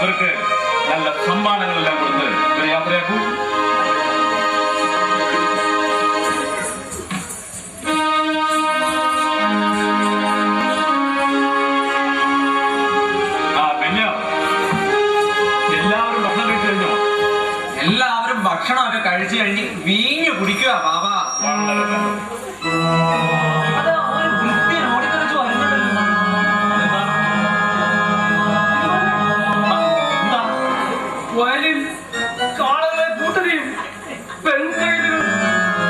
ഇവർക്ക് നല്ല സമ്മാനങ്ങളെല്ലാം കൊടുത്ത് ഇവരെ യാത്രയാക്കൂ. എല്ലാവരും ഭക്ഷണമൊക്കെ കഴിച്ചു കഴിഞ്ഞ് വീഞ്ഞു കുടിക്കുക ബാബാ. വയലിൽ കാളകളെ കൂട്ടരെയും പെൺകഴുതകളും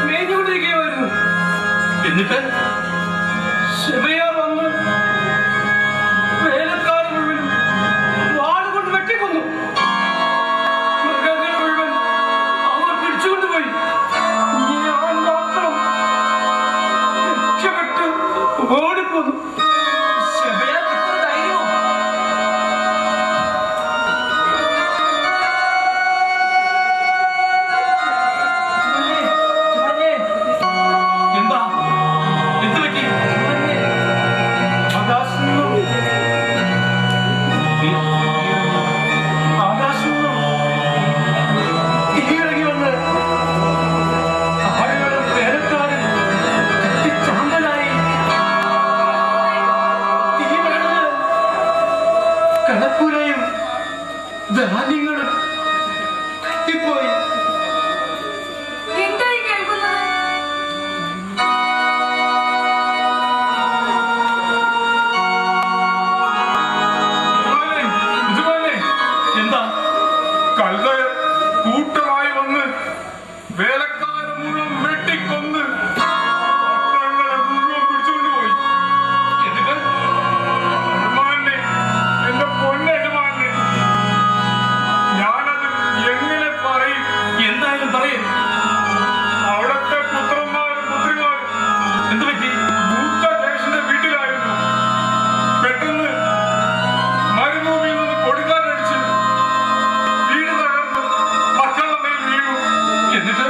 മേഞ്ഞുകൊണ്ടിരിക്കുകയായിരുന്നു. എന്നിട്ട് ശിവയാർ വന്ന് വേലക്കാർ മുഴുവനും വാളുകൊണ്ട് വെട്ടിക്കൊന്നു. മൃഗങ്ങൾ മുഴുവൻ അവർ പിടിച്ചുകൊണ്ടുപോയി. ഞാൻ മാത്രം രക്ഷപ്പെട്ട് ഓടിപ്പോന്നു. കടപ്പുരയും ധാന്യങ്ങളും കത്തിപ്പോയി. എന്താ? കഴുതകൾ കൂട്ടമായി വന്ന് വേലക്കാരെ മുഴുവൻ വെട്ടിക്കൊന്ന് മുഴുവൻ പിടിച്ചുകൊണ്ടുപോയി. എന്നിട്ട് എന്റെ പൊന്നരുമാനെ, ഞാനത് എങ്ങനെ പറയും? എന്തായാലും പറയും. അവിടത്തെ പുത്രന്മാരും പുത്രിമാരും എന്ത് പറ്റി? മൂത്ത ദേശന്റെ വീട്ടിലായിരുന്നു. പെട്ടെന്ന് മരുഭൂമിയിൽ നിന്ന് കൊടുക്കാനടിച്ച് വീട് തകർന്ന് മക്കളുടെ മേൽ വീണു. എന്നിട്ട്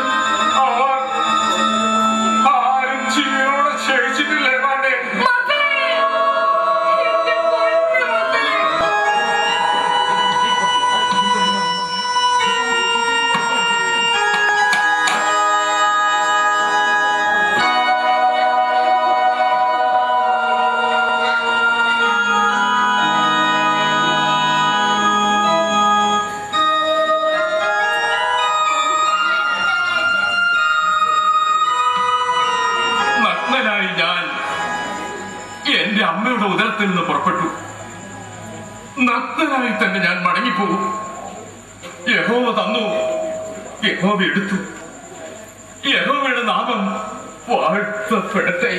അവർ ആരും ജീവനോടെ ക്ഷയിച്ചിട്ടില്ലേ പാണ്ഡേ? നഗ്നനായി ഞാൻ എന്റെ അമ്മയുടെ ഉദരത്തിൽ നിന്ന് പുറപ്പെട്ടു. നഗ്നനായി തന്നെ ഞാൻ മടങ്ങിപ്പോകും. യഹോവ തന്നു, യഹോവ എടുത്തു. യഹോവയുടെ നാമം വാഴ്ത്തപ്പെടട്ടെ.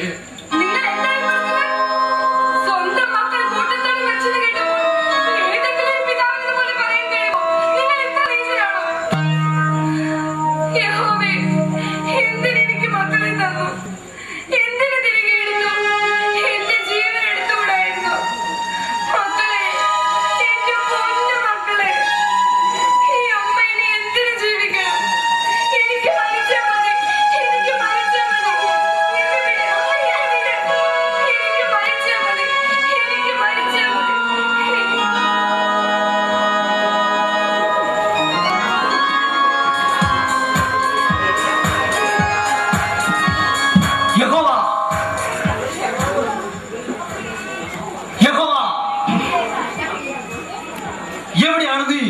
എവിടെയാണ് നീ?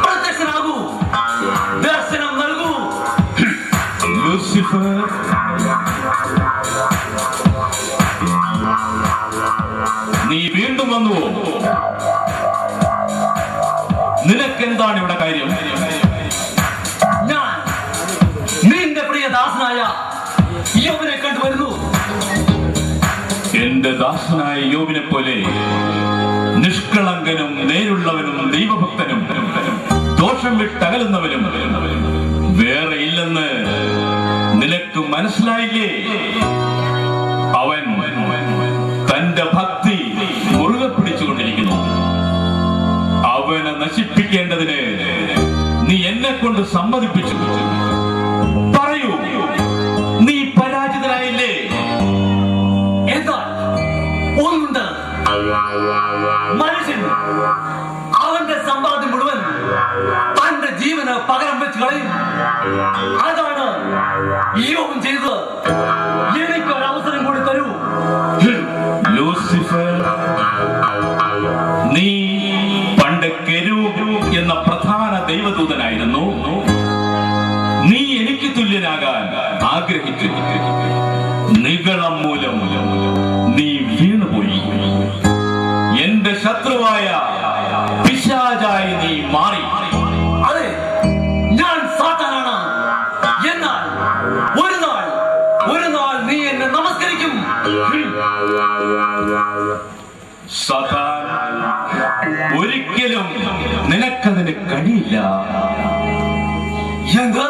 പ്രത്യക്ഷനാകൂ, ദർശനം നൽകൂ. ലൂസിഫർ, നീ വീണ്ടും വന്നുവോ? നിനക്കെന്താണ് ഇവിടെ കാര്യം? ഞാൻ നിന്റെ പ്രിയ ദാസനായ യോബിനെ കണ്ടുവരുന്നു. എന്റെ ദാസനായ യോബിനെ പോലെ നിഷ്കളങ്കനും നേരുള്ളവനും ദൈവഭക്തനും ദോഷം വിട്ടകലുന്നവനും വേറെ ഇല്ലെന്ന് നിനക്ക് മനസ്സിലായില്ലേ? അവൻ തന്റെ ഭക്തി മുറുകെ പിടിച്ചുകൊണ്ടിരിക്കുന്നു. അവനെ നശിപ്പിക്കേണ്ടതിന് നീ എന്നെ കൊണ്ട് സമ്മതിപ്പിച്ചു. പറയൂ, നീ പരാജിതനായില്ലേ? എന്നാൽ ഒന്നുണ്ട്, മനുഷ്യൻ അവന്റെ സമ്പാദ്യം മുഴുവൻ തന്റെ ജീവന് പകരം വെച്ച് കളയും. അതാണ് ഇയ്യോബ് ചെയ്തത്. എനിക്കൊരവസരം കൂടി തരൂ. ലൂസിഫർ, നീ പണ്ട് കെരൂബ് എന്ന പ്രധാന ദൈവദൂതനായിരുന്നു. നീ എനിക്ക് തുല്യനാകാൻ ആഗ്രഹിച്ചു. നിഗളം മൂലം നീ വീണുപോയി. എന്റെ ശത്രുവായ പിശാചായി നീ മാറി. അതെ, ഞാൻ സാത്താനാണ്. എന്നാൽ ഒരു നാൾ നീ എന്നെ നമസ്കരിക്കും. സാത്താൻ, ഒരിക്കലും നിനക്കതിന് കഴിയില്ല. എന്ത്?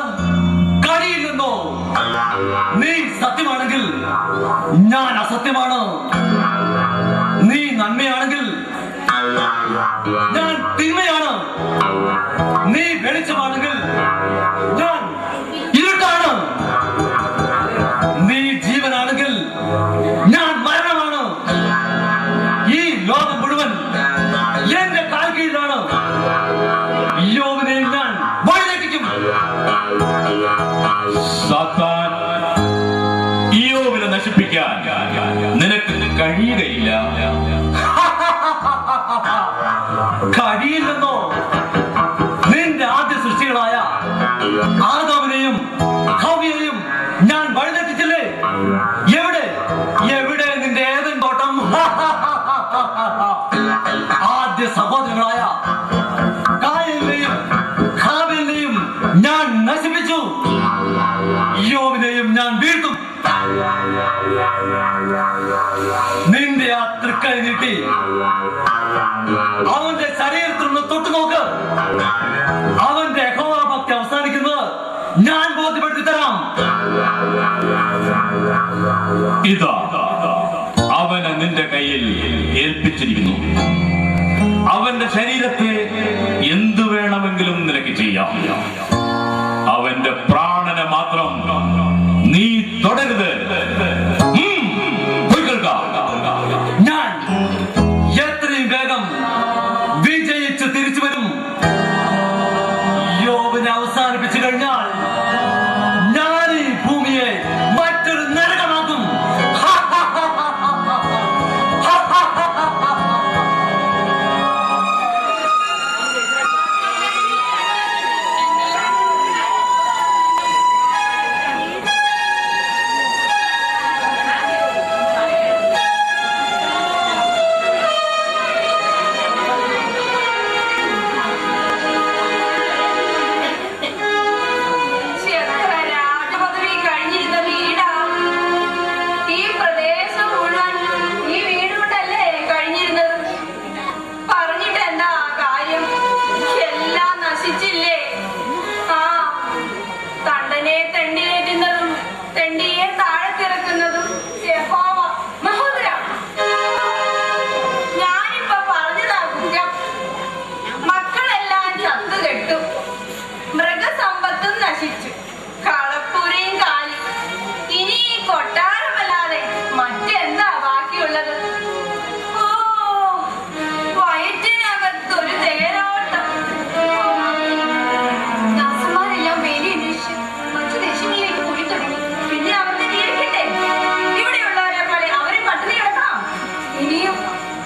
കഴിയില്ലെന്നോ? നീ സത്യമാണെങ്കിൽ ഞാൻ അസത്യമാണ്. നീ നന്മയാണെങ്കിൽ ഞാൻ തിന്മയാണ്. നീ വെളിച്ചമാണെങ്കിൽ ഞാൻ ഇരുട്ടാണ്. നീ ജീവനാണെങ്കിൽ ഞാൻ മരണമാണ്. ഈ ലോകം മുഴുവൻ എന്റെ കാൽ കീഴിലാണ്. ഇയ്യോബിനെ ഞാൻ വഴിതെറ്റിക്കും. സാത്താൻ, ഇയ്യോബിനെ നശിപ്പിക്കാൻ നിനക്ക് കഴിയുകയില്ല. കഴിയില്ലെന്നോ? നിന്റെ ആദ്യ സൃഷ്ടികളായ ആദാമിനെയും ഹവ്വയെയും ഞാൻ വഴിതെറ്റിച്ചില്ലേ? എവിടെ നിന്റെ ഏദൻ തോട്ടം? ആദ്യ സഹോദരങ്ങളായ കായലിനെയും ഹാബേലിനെയും ഞാൻ നശിപ്പിച്ചു. ഇയ്യോബിനെയും ഞാൻ വീഴ്ത്തും. നിന്റെ ആ തൃക്കൈ നീട്ടി അവന്റെ ശരീരത്തിൽ നിന്ന് തൊട്ടു നോക്ക്. അവന്റെ യഹോവാഭക്തി അവസാനിക്കുന്നത് ഞാൻ ബോധ്യപ്പെടുത്തി തരാം. ഇതാ, അവനെ നിന്റെ കയ്യിൽ ഏൽപ്പിച്ചിരിക്കുന്നു. അവന്റെ ശരീരത്തെ എന്തു വേണമെങ്കിലും നിനക്ക് ചെയ്യാം. അവന്റെ പ്രാണനെ മാത്രം നീ തൊടരുത്. ഞാൻ എത്രയും വേഗം വിജയിച്ച് തിരിച്ചു വരും. യോബിനെ അവസാനിപ്പിച്ചു കഴിഞ്ഞാൽ ഞാൻ ഈ ഭൂമിയെ മറ്റൊരു നരകമാക്കും.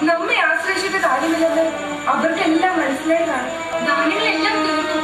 നമ്മെ ആശ്രയിച്ചിട്ട് കാര്യമില്ലെന്ന് അവർക്കെല്ലാം മനസ്സിലായതാണ്. ധാന്യങ്ങളെല്ലാം തീർന്നു.